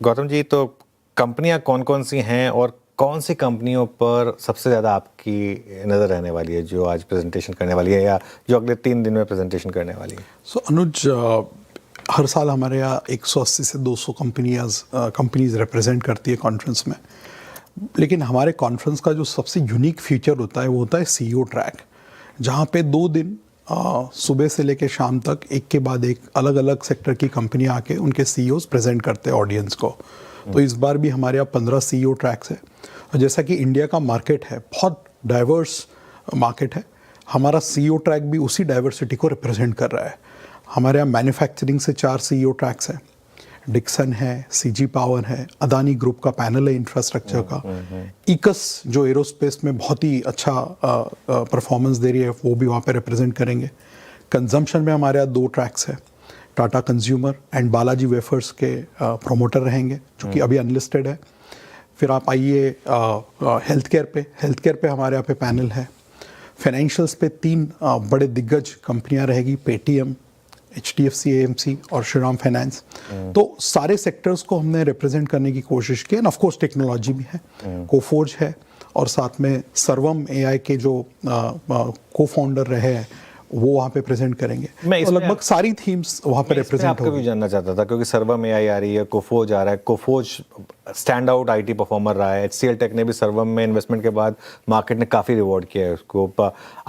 गौतम जी, तो कंपनियां कौन कौन सी हैं और कौन सी कंपनियों पर सबसे ज़्यादा आपकी नज़र रहने वाली है जो आज प्रेजेंटेशन करने वाली है या जो अगले 3 दिन में प्रेजेंटेशन करने वाली है? अनुज, हर साल हमारे यहाँ 180 से 200 कंपनीज रिप्रेजेंट करती है कॉन्फ्रेंस में। लेकिन हमारे कॉन्फ्रेंस का जो सबसे यूनिक फीचर होता है वो होता है सीईओ ट्रैक, जहाँ पे 2 दिन सुबह से लेकर शाम तक एक के बाद एक अलग अलग सेक्टर की कंपनियाँ आके उनके सीईओज प्रेजेंट करते हैं ऑडियंस को। तो इस बार भी हमारे यहाँ 15 सीईओ ट्रैक्स है। और जैसा कि इंडिया का मार्केट है, बहुत डाइवर्स मार्केट है, हमारा सीईओ ट्रैक भी उसी डाइवर्सिटी को रिप्रेजेंट कर रहा है। हमारे यहाँ मैन्युफैक्चरिंग से 4 सीईओ ट्रैक्स हैं, डिक्सन है, सीजी पावर है, अदानी ग्रुप का पैनल है इंफ्रास्ट्रक्चर का, इकस जो एरोस्पेस में बहुत ही अच्छा परफॉर्मेंस दे रही है वो भी वहाँ पे रिप्रेजेंट करेंगे। कंजम्पशन में हमारे यहाँ 2 ट्रैक्स है, Tata consumer and Balaji wafers के प्रोमोटर रहेंगे जो कि अभी अनलिस्टेड है। फिर आप आइए हेल्थ केयर पे हमारे यहाँ पे पैनल है। फाइनेंशियल्स पे 3 बड़े दिग्गज कंपनियां रहेगी, पेटीएम, HDFC AMC और श्रीराम फाइनेंस। तो सारे सेक्टर्स को हमने रिप्रेजेंट करने की कोशिश की। एंड ऑफ कोर्स टेक्नोलॉजी भी है, कोफोर्ज है और साथ में सर्वम AI के जो को फाउंडर रहे हैं वो वहाँ पे प्रेजेंट करेंगे। तो लगभग सारी थीम्स वहाँ पे रिप्रेजेंट होगी। भी जानना चाहता था क्योंकि सर्वम AI आ रही है, कोफोर्ज आ रहा है, Coforge stand out IT performer रहा है। HCL टेक ने भी सर्वम में इन्वेस्टमेंट के बाद मार्केट ने काफ़ी रिवॉर्ड किया है उसको।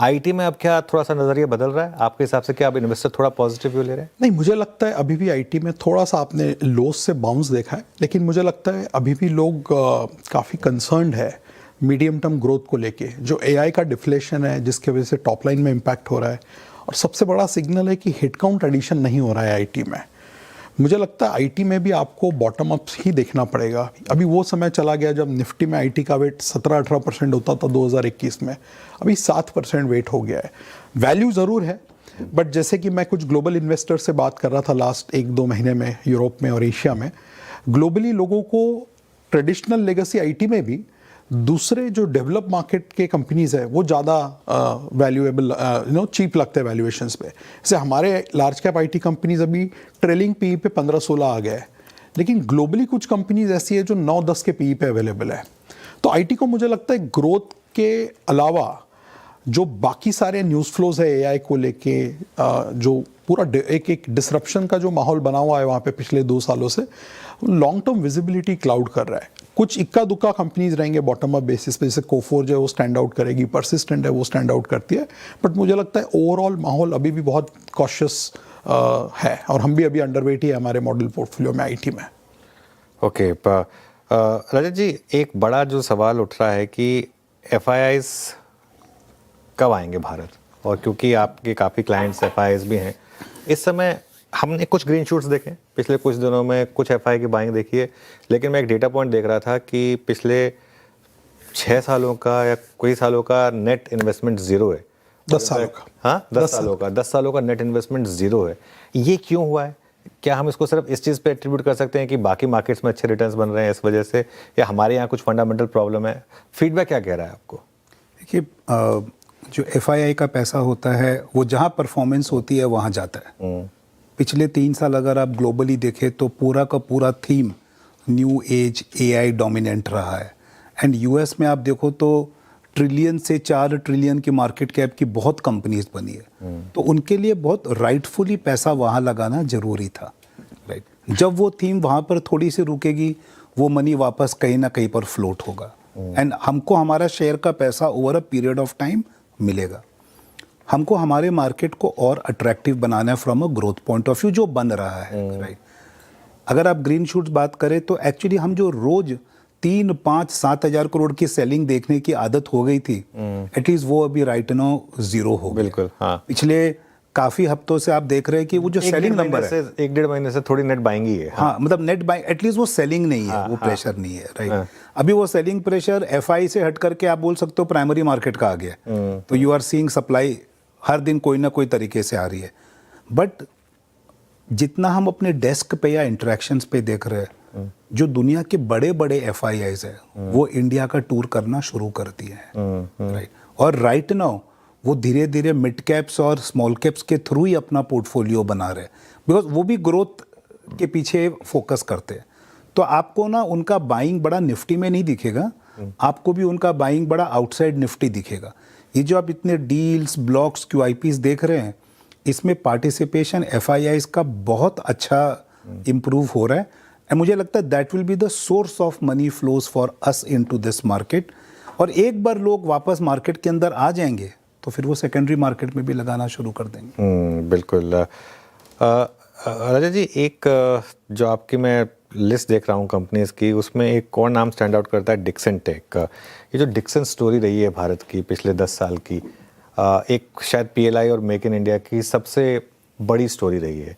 IT में अब क्या थोड़ा सा नज़रिया बदल रहा है आपके हिसाब से? क्या अब इन्वेस्टर थोड़ा पॉजिटिव व्यू ले रहे हैं? नहीं, मुझे लगता है अभी भी IT में थोड़ा सा आपने लॉस से बाउंस देखा है, लेकिन मुझे लगता है अभी भी लोग काफ़ी कंसर्न्ड है मीडियम टर्म ग्रोथ को लेके। जो AI का डिफ्लेशन है जिसकी वजह से टॉप लाइन में इम्पैक्ट हो रहा है, और सबसे बड़ा सिग्नल है कि हेड काउंट एडिशन नहीं हो रहा है IT में। मुझे लगता है IT में भी आपको बॉटम अप ही देखना पड़ेगा। अभी वो समय चला गया जब निफ्टी में IT का वेट 17-18% होता था 2021 में, अभी 7% वेट हो गया है। वैल्यू ज़रूर है, बट जैसे कि मैं कुछ ग्लोबल इन्वेस्टर से बात कर रहा था लास्ट 1-2 महीने में यूरोप में और एशिया में, ग्लोबली लोगों को ट्रेडिशनल लेगेसी IT में भी दूसरे जो डेवलप मार्केट के कंपनीज है वो ज़्यादा वैल्यूएबल चीप लगते हैं वैल्यूएशंस पे। जैसे हमारे लार्ज कैप IT कंपनीज अभी ट्रेलिंग PE पे 15-16 आ गया है, लेकिन ग्लोबली कुछ कंपनीज ऐसी है जो 9-10 के PE पे अवेलेबल है। तो IT को मुझे लगता है ग्रोथ के अलावा जो बाकी सारे न्यूज़ फ्लोज है AI को लेके, जो पूरा एक डिसरप्शन का जो माहौल बना हुआ है वहाँ पे पिछले 2 सालों से, लॉन्ग टर्म विजिबिलिटी क्लाउड कर रहा है। कुछ इक्का दुक्का कंपनीज रहेंगे बॉटम अप बेसिस पे, जैसे कोफोर्ज है वो स्टैंड आउट करेगी, परसिस्टेंट है वो स्टैंड आउट करती है, बट मुझे लगता है ओवरऑल माहौल अभी भी बहुत कॉशियस है और हम भी अभी अंडरवेट ही है हमारे मॉडल पोर्टफोलियो में IT में। ओके, रजत जी, एक बड़ा जो सवाल उठ रहा है कि FIIs कब आएंगे भारत, और क्योंकि आपके काफ़ी क्लाइंट्स FIIs भी हैं इस समय, हमने कुछ ग्रीन शूट्स देखे पिछले कुछ दिनों में, कुछ FII की बाइंग देखी है, लेकिन मैं एक डेटा पॉइंट देख रहा था कि पिछले 6 सालों का या कई सालों का नेट इन्वेस्टमेंट ज़ीरो है। 10 सालों का, हाँ 10 सालों का नेट इन्वेस्टमेंट ज़ीरो है। ये क्यों हुआ है? क्या हम इसको सिर्फ इस चीज़ पे एट्रीब्यूट कर सकते हैं कि बाकी मार्केट्स में अच्छे रिटर्न्स बन रहे हैं इस वजह से, या हमारे यहाँ कुछ फंडामेंटल प्रॉब्लम है? फीडबैक क्या कह रहा है आपको? देखिए, जो FII का पैसा होता है वो जहाँ परफॉर्मेंस होती है वहाँ जाता है। पिछले 3 साल अगर आप ग्लोबली देखें तो पूरा का पूरा theme new age AI dominant रहा है। एंड US में आप देखो तो ट्रिलियन से 4 ट्रिलियन की मार्केट कैप की बहुत कंपनीज बनी है, तो उनके लिए बहुत राइटफुली पैसा वहाँ लगाना जरूरी था, राइट। जब वो थीम वहाँ पर थोड़ी सी रुकेगी, वो मनी वापस कहीं ना कहीं पर फ्लोट होगा एंड हमको हमारा शेयर का पैसा over a period of time मिलेगा। हमको हमारे मार्केट को और अट्रैक्टिव बनाना है from a growth point of view, जो बन रहा है, राइट। अगर आप ग्रीन शूट्स बात करें तो एक्चुअली हम जो रोज 3, 5, 7 हज़ार करोड़ की सेलिंग देखने की आदत हो गई थी, एटलीस्ट वो अभी राइट नो ज़ीरो हो गया। बिल्कुल, हाँ। पिछले काफी हफ्तों से आप देख रहे हैं कि वो जो सेलिंग नंबर है 1-1.5 महीने से थोड़ी नेट बाइंग ही है। हाँ, मतलब नेट बाइंग एटलीस्ट वो सेलिंग नहीं है, वो प्रेशर नहीं है, राइट। अभी वो सेलिंग प्रेशर FI से हट करके आप बोल सकते हो प्राइमरी मार्केट का आ गया, तो यू आर सीइंग सप्लाई हर दिन कोई ना कोई तरीके से आ रही है। बट जितना हम अपने डेस्क पे या इंटरेक्शंस पे देख रहे हैं, जो दुनिया के बड़े बड़े FIIs है वो इंडिया का टूर करना शुरू कर दिए हैं, राइट। और राइट नाउ वो धीरे धीरे मिड कैप्स और स्मॉल कैप्स के थ्रू ही अपना पोर्टफोलियो बना रहे हैं, बिकॉज वो भी ग्रोथ के पीछे फोकस करते हैं। तो तो आपको ना उनका बाइंग बड़ा निफ्टी में नहीं दिखेगा, आपको भी उनका बाइंग बड़ा आउटसाइड निफ्टी दिखेगा। ये जो आप इतने डील्स, ब्लॉक्स, QIPs देख रहे हैं, इसमें पार्टिसिपेशन FIIs का बहुत अच्छा इम्प्रूव हो रहा है। एंड मुझे लगता है that will be the source of money flows for us into this market. और एक बार लोग वापस मार्केट के अंदर आ जाएंगे तो फिर वो सेकेंडरी मार्केट में भी लगाना शुरू कर देंगे। बिल्कुल। राजा जी, एक जो आपकी मैं लिस्ट देख रहा हूँ कंपनीज की, उसमें एक और नाम स्टैंड आउट करता है, डिक्सन टेक। ये जो डिक्सन स्टोरी रही है भारत की पिछले 10 साल की, एक शायद PLI और मेक इन इंडिया की सबसे बड़ी स्टोरी रही है।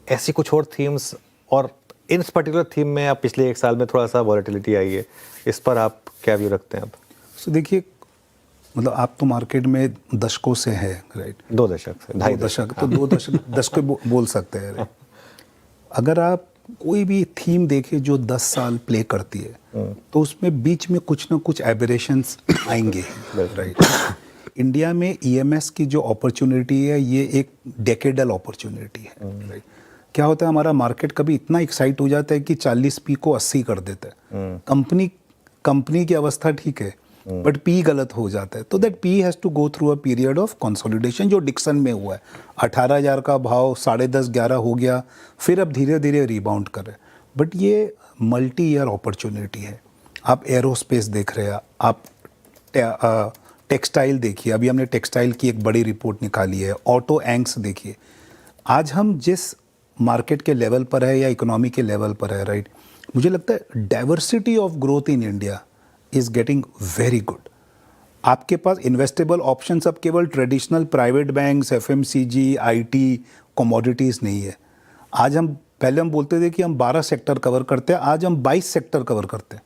ऐसी कुछ और थीम्स, और इन पर्टिकुलर थीम में अब पिछले 1 साल में थोड़ा सा वॉलेटिलिटी आई है, इस पर आप क्या व्यू रखते हैं अब? सो देखिए, मतलब आप तो मार्केट में दशकों से हैं, राइट? 2 दशक से, 2.5 दशक, तो 2 दशक बोल सकते हैं, राइट? अगर आप कोई भी थीम देखें जो 10 साल प्ले करती है, तो उसमें बीच में कुछ ना कुछ एबरेशंस आएंगे, राइट? इंडिया में EMS की जो अपॉर्चुनिटी है, ये एक डेकेडल अपॉर्चुनिटी है, राइट? क्या होता है, हमारा मार्केट कभी इतना एक्साइट हो जाता है कि 40p को 80 कर देता है। कंपनी की अवस्था ठीक है, बट P गलत हो जाता है, तो that P has to go through a period of consolidation, जो डिक्सन में हुआ है। 18,000 का भाव 10.5-11 हो गया, फिर अब धीरे धीरे रिबाउंड कर रहे हैं। बट ये मल्टी ईयर अपॉर्चुनिटी है। आप एरोस्पेस देख रहे हैं, आप टेक्सटाइल देखिए, अभी हमने टेक्सटाइल की एक बड़ी रिपोर्ट निकाली है, ऑटो एंक्स देखिए। आज हम जिस मार्केट के लेवल पर है या इकोनॉमी के लेवल पर है, राइट, मुझे लगता है diversity of growth in India is getting very good. आपके पास इन्वेस्टेबल ऑप्शंस अब केवल traditional private banks, FMCG, IT, commodities नहीं है। आज हम पहले हम बोलते थे कि हम 12 सेक्टर कवर करते हैं, आज हम 22 सेक्टर कवर करते हैं,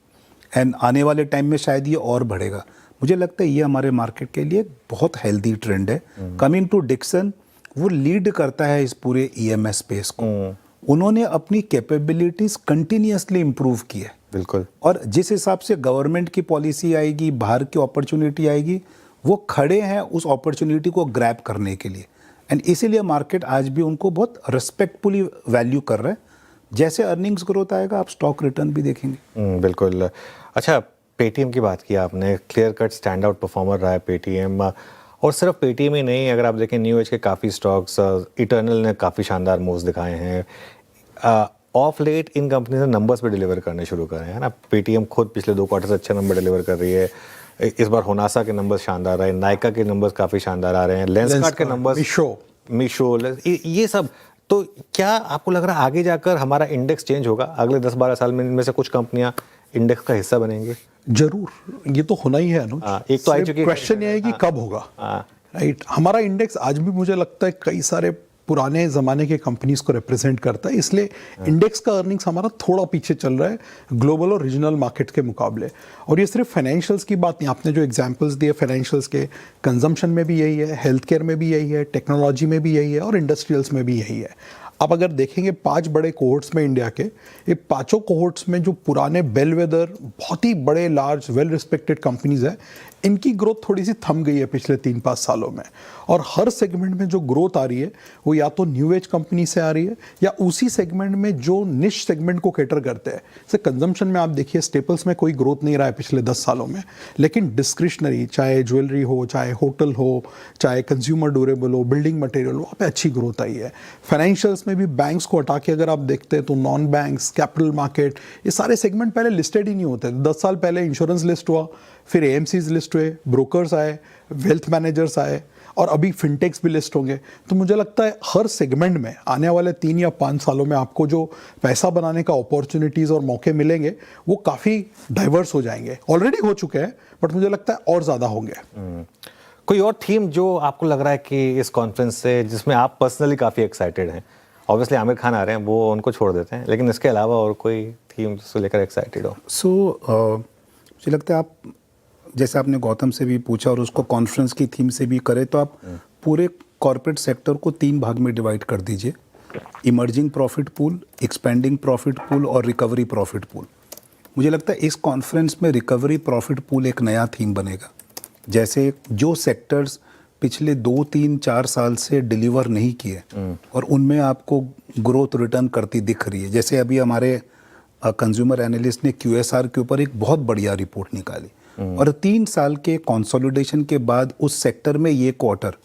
एंड आने वाले टाइम में शायद ये और बढ़ेगा। मुझे लगता है ये हमारे मार्केट के लिए बहुत हेल्दी ट्रेंड है। कमिंग टू डिक्सन, वो लीड करता है इस पूरे EMS स्पेस को। उन्होंने अपनी कैपेबिलिटीज कंटिन्यूअसली इंप्रूव की है, बिल्कुल। और जिस हिसाब से गवर्नमेंट की पॉलिसी आएगी, बाहर की अपॉर्चुनिटी आएगी, वो खड़े हैं उस अपॉर्चुनिटी को ग्रैब करने के लिए। एंड इसीलिए मार्केट आज भी उनको बहुत रिस्पेक्टफुली वैल्यू कर रहा है। जैसे अर्निंग्स ग्रोथ आएगा, आप स्टॉक रिटर्न भी देखेंगे। बिल्कुल। अच्छा, पेटीएम की बात की आपने, clear cut stand out performer रहा है पेटीएम। और सिर्फ पेटीएम ही नहीं, अगर आप देखें न्यू एज के काफ़ी स्टॉक्स, इटर्नल ने काफ़ी शानदार मूव्स दिखाए हैं। ऑफ लेट इन कंपनी ने नंबर्स पे डिलीवर करने शुरू करे हैं ना। पेटीएम खुद पिछले 2 क्वार्टर से अच्छे नंबर डिलीवर कर रही है। इस बार होनासा के नंबर्स शानदार रहे, नायका के नंबर्स काफ़ी शानदार आ रहे हैं, लेंसकार्ट के नंबर्स, मीशो, ये सब। तो क्या आपको लग रहा है आगे जाकर हमारा इंडेक्स चेंज होगा? अगले 10-12 साल में इनमें से कुछ कंपनियां इंडेक्स का हिस्सा बनेंगी? जरूर, ये तो होना ही है अनुज। एक तो आई चुकी है, क्वेश्चन ये है कि कब होगा, राइट? हमारा इंडेक्स आज भी मुझे लगता है कई सारे पुराने ज़माने के कंपनीज को रिप्रेजेंट करता है, इसलिए इंडेक्स का अर्निंग्स हमारा थोड़ा पीछे चल रहा है ग्लोबल और रीजनल मार्केट के मुकाबले। और ये सिर्फ फाइनेंशियल्स की बात नहीं, आपने जो एग्जांपल्स दिए फाइनेंशियल्स के, कंजम्पशन में भी यही है, हेल्थ केयर में भी यही है, टेक्नोलॉजी में भी यही है, और इंडस्ट्रियल्स में भी यही है। आप अगर देखेंगे 5 बड़े कोहोर्ट्स में इंडिया के, ये 5 कोहोर्ट्स में जो पुराने बेलवेदर बहुत ही बड़े लार्ज वेल रिस्पेक्टेड कंपनीज है, इनकी ग्रोथ थोड़ी सी थम गई है पिछले 3-5 सालों में। और हर सेगमेंट में जो ग्रोथ आ रही है वो या तो न्यू एज कंपनी से आ रही है या उसी सेगमेंट में जो निश सेगमेंट को कैटर करते हैं। जैसे कंजम्पशन में आप देखिए, स्टेपल्स में कोई ग्रोथ नहीं रहा है पिछले 10 सालों में, लेकिन डिस्क्रिशनरी, चाहे ज्वेलरी हो, चाहे होटल हो, चाहे कंज्यूमर ड्यूरेबल हो, बिल्डिंग मटेरियल हो, वहाँ पे अच्छी ग्रोथ आई है। फाइनेंशियल्स में भी बैंक्स को हटा के अगर आप देखते हैं तो नॉन बैंक्स, कैपिटल मार्केट, ये सारे सेगमेंट पहले लिस्टेड ही नहीं होते। 10 साल पहले इंश्योरेंस लिस्ट हुआ, फिर AMCs लिस्ट हुए, ब्रोकर्स आए, वेल्थ मैनेजर्स आए, और अभी फिनटेक्स भी लिस्ट होंगे। तो मुझे लगता है हर सेगमेंट में आने वाले 3 या 5 सालों में आपको जो पैसा बनाने का अपॉर्चुनिटीज़ और मौके मिलेंगे वो काफ़ी डाइवर्स हो जाएंगे। ऑलरेडी हो चुके हैं, बट मुझे लगता है और ज़्यादा होंगे। कोई और थीम जो आपको लग रहा है कि इस कॉन्फ्रेंस से जिसमें आप पर्सनली काफ़ी एक्साइटेड हैं? ऑब्वियसली आमिर खान आ रहे हैं, वो उनको छोड़ देते हैं, लेकिन इसके अलावा और कोई थीम जिसको लेकर एक्साइटेड हो? मुझे लगता है आप, जैसे आपने गौतम से भी पूछा और उसको कॉन्फ्रेंस की थीम से भी करे, तो आप पूरे कॉर्पोरेट सेक्टर को 3 भाग में डिवाइड कर दीजिए: emerging profit pool, expanding profit pool और रिकवरी प्रॉफिट पूल। मुझे लगता है इस कॉन्फ्रेंस में रिकवरी प्रॉफिट पूल एक नया थीम बनेगा। जैसे जो सेक्टर्स पिछले 2-3-4 साल से डिलीवर नहीं किए और उनमें आपको ग्रोथ रिटर्न करती दिख रही है, जैसे अभी हमारे कंज्यूमर एनालिस्ट ने QSR के ऊपर एक बहुत बढ़िया रिपोर्ट निकाली और 3 साल के कंसोलिडेशन के बाद उस सेक्टर में ये क्वार्टर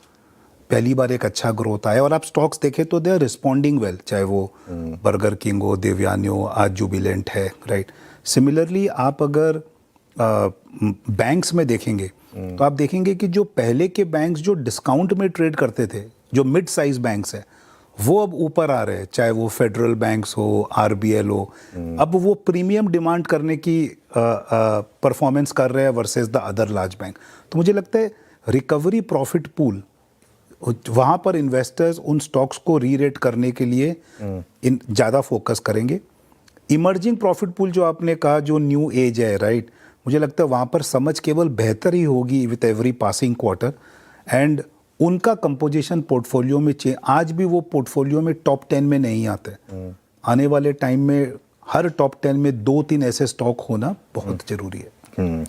पहली बार एक अच्छा ग्रोथ आया और आप स्टॉक्स देखें तो दे आर रिस्पॉन्डिंग वेल, चाहे वो बर्गर किंग हो, देवयानी हो, आज जुबिलेंट है, राइट। सिमिलरली आप अगर बैंक्स में देखेंगे तो आप देखेंगे कि जो पहले के बैंक्स जो डिस्काउंट में ट्रेड करते थे, जो मिड साइज बैंक्स है, वो अब ऊपर आ रहे हैं, चाहे वो फेडरल बैंक्स हो, RBL हो, अब वो प्रीमियम डिमांड करने की परफॉर्मेंस कर रहे हैं versus the other large bank. तो मुझे लगता है रिकवरी प्रॉफिट पूल, वहाँ पर इन्वेस्टर्स उन स्टॉक्स को री-रेट करने के लिए ज़्यादा फोकस करेंगे। इमर्जिंग प्रॉफिट पूल जो आपने कहा, जो न्यू एज है, राइट, मुझे लगता है वहाँ पर समझ केवल बेहतर ही होगी with every passing quarter and उनका कंपोजिशन पोर्टफोलियो में आज भी वो पोर्टफोलियो में टॉप 10 में नहीं आते। आने वाले टाइम में हर टॉप 10 में 2-3 ऐसे स्टॉक होना बहुत जरूरी है।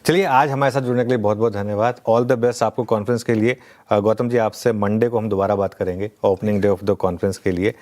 चलिए, आज हमारे साथ जुड़ने के लिए बहुत बहुत धन्यवाद। ऑल द बेस्ट आपको कॉन्फ्रेंस के लिए। गौतम जी, आपसे मंडे को हम दोबारा बात करेंगे opening day of the conference के लिए।